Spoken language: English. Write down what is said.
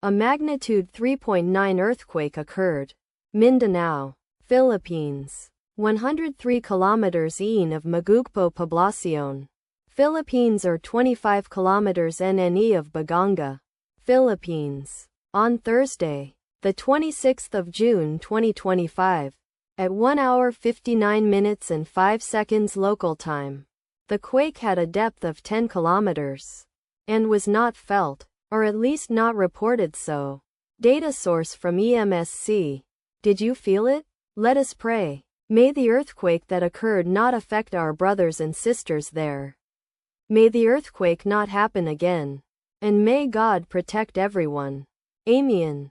A magnitude 3.9 earthquake occurred. Mindanao, Philippines. 103 kilometers east of Magugpo Poblacion, Philippines or 25 kilometers NNE of Baganga, Philippines. On Thursday, the 26th of June 2025, at 1 hour 59 minutes and 5 seconds local time, the quake had a depth of 10 kilometers and was not felt, or at least not reported so. Data source from EMSC. Did you feel it? Let us pray. May the earthquake that occurred not affect our brothers and sisters there. May the earthquake not happen again. And may God protect everyone. Amen.